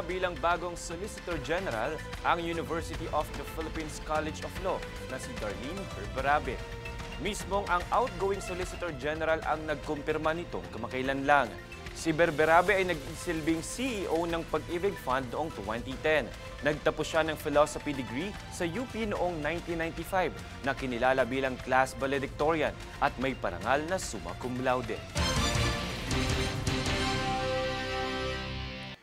na bilang bagong Solicitor General ang University of the Philippines College of Law na si Darlene Berberabe. Mismong ang outgoing Solicitor General ang nagkumpirma nitong kamakailan lang. Si Berberabe ay nagsilbing CEO ng Pag-ibig Fund noong 2010. Nagtapos siya ng philosophy degree sa UP noong 1995 na kinilala bilang class valedictorian at may parangal na summa cum laude.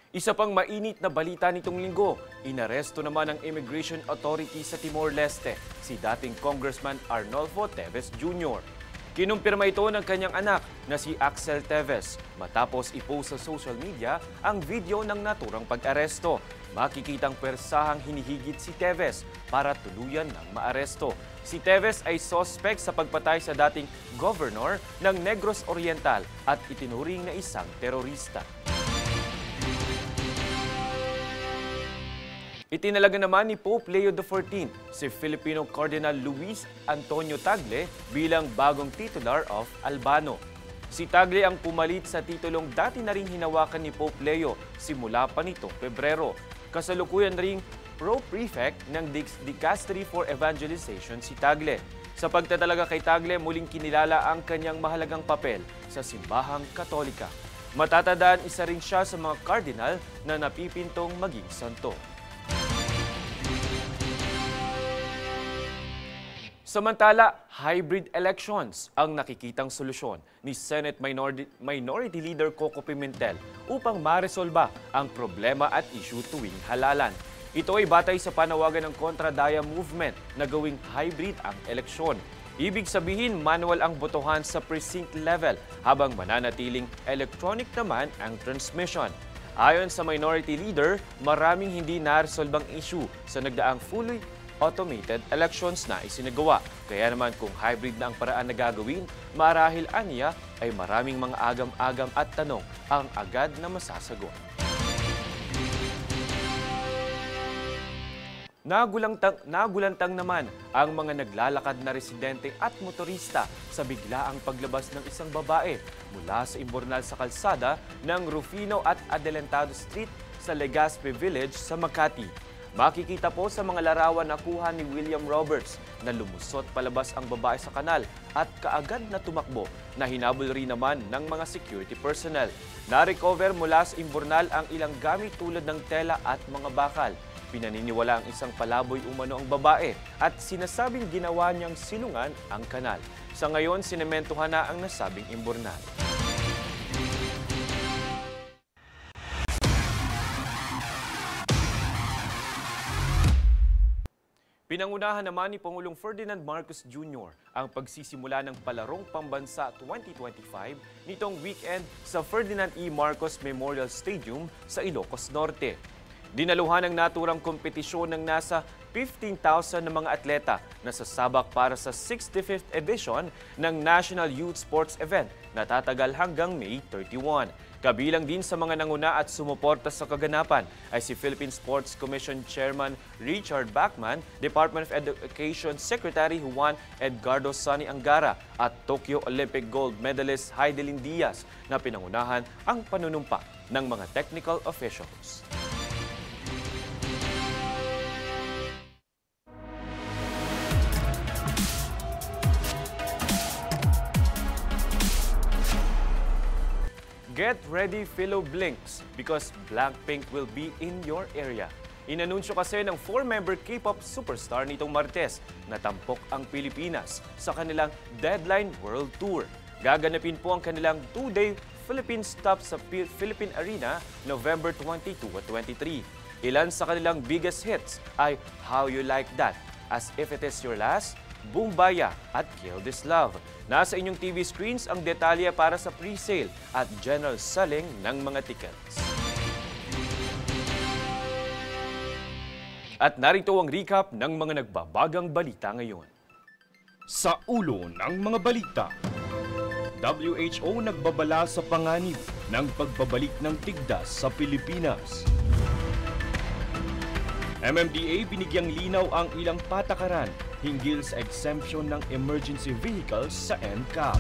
Isa pang mainit na balita nitong linggo, inaresto naman ng Immigration Authority sa Timor-Leste si dating Congressman Arnolfo Teves Jr. Kinumpirma ito ng kanyang anak na si Axel Teves matapos ipost sa social media ang video ng naturang pag-aresto. Makikitang pwersahang hinihigit si Teves para tuluyan ng maaresto. Si Teves ay suspect sa pagpatay sa dating governor ng Negros Oriental at itinuring na isang terorista. Itinalaga naman ni Pope Leo XIV si Filipino Cardinal Luis Antonio Tagle bilang bagong titular of Albano. Si Tagle ang pumalit sa titulong dati na ring hinawakan ni Pope Leo simula pa nitong Pebrero. Kasalukuyan ring Pro-Prefect ng Dicastery for Evangelization si Tagle. Sa pagtatalaga kay Tagle, muling kinilala ang kanyang mahalagang papel sa simbahang Katolika. Matatandaan, isa rin siya sa mga cardinal na napipintong maging santo. Samantala, hybrid elections ang nakikitang solusyon ni Senate Minority Leader Coco Pimentel upang maresolba ang problema at issue tuwing halalan. Ito ay batay sa panawagan ng Contra Daya Movement na gawing hybrid ang eleksyon. Ibig sabihin, manual ang botohan sa precinct level habang mananatiling electronic naman ang transmission. Ayon sa Minority Leader, maraming hindi naresolbang issue sa nagdaang fully automated elections na isinagawa. Kaya naman kung hybrid na ang paraan na gagawin, marahil aniya ay maraming mga agam-agam at tanong ang agad na masasagot. Nagulantang naman ang mga naglalakad na residente at motorista sa biglaang paglabas ng isang babae mula sa imburnal sa kalsada ng Rufino at Adelantado Street sa Legazpi Village sa Makati. Makikita po sa mga larawan na kuha ni William Roberts na lumusot palabas ang babae sa kanal at kaagad na tumakbo na hinabol rin naman ng mga security personnel. Na-recover mula sa imburnal ang ilang gamit tulad ng tela at mga bakal. Pinaniniwala ang isang palaboy umano ang babae at sinasabing ginawa niyang silungan ang kanal. Sa ngayon, sinementuhan na ang nasabing imburnal. Pinangunahan naman ni Pangulong Ferdinand Marcos Jr. ang pagsisimula ng Palarong Pambansa 2025 nitong weekend sa Ferdinand E. Marcos Memorial Stadium sa Ilocos Norte. Dinaluhan ng naturang kompetisyon ng nasa 15,000 na mga atleta na sasabak para sa 65th edition ng National Youth Sports Event na tatagal hanggang May 31. Kabilang din sa mga nanguna at sumuporta sa kaganapan ay si Philippine Sports Commission Chairman Richard Bachman, Department of Education Secretary Juan Edgardo Sonny Angara at Tokyo Olympic gold medalist Heidelin Diaz na pinangunahan ang panunumpa ng mga technical officials. Get ready, fellow Blinks, because Blackpink will be in your area. Inanunsyo kasi ng 4-member K-pop superstar nitong Martes na tampok ang Pilipinas sa kanilang Deadline World Tour. Gaganapin po ang kanilang 2-day Philippine stop sa Philippine Arena November 22 at 23. Ilan sa kanilang biggest hits ay How You Like That, As If It Is Your Last, Bumbaya at Kill This Love. Nasa inyong TV screens ang detalye para sa pre-sale at general selling ng mga tickets. At narito ang recap ng mga nagbabagang balita ngayon. Sa ulo ng mga balita, WHO nagbabala sa panganib ng pagbabalik ng tigdas sa Pilipinas. MMDA binigyang linaw ang ilang patakaran hinggil sa exemption ng emergency vehicles sa NCAP.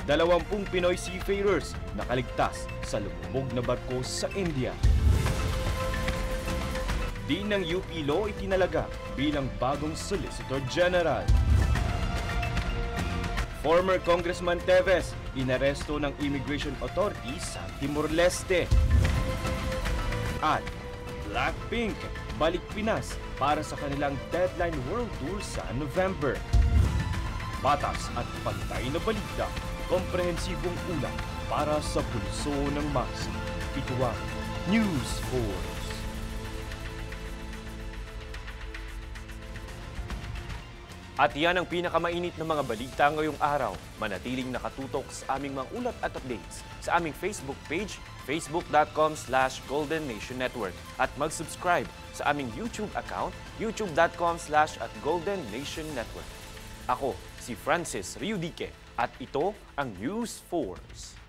20 Pinoy seafarers nakaligtas sa lumubog na barko sa India. Din ng UP Law itinalaga bilang bagong Solicitor General. Former Congressman Teves inaresto ng Immigration Authorities sa Timor-Leste. At Blackpink balik Pinas para sa kanilang Deadline World Tour sa November. Patas at pantay na balita, komprehensibong ulat para sa pulso ng masa. Ito ang News Force. At yan ang pinakamainit na mga balita ngayong araw. Manatiling nakatutok sa aming mga ulat at updates sa aming Facebook page, facebook.com/Golden Nation Network. At mag-subscribe sa aming YouTube account, youtube.com/@Golden Nation Network. Ako, si Francis Riudique, at ito ang News Force.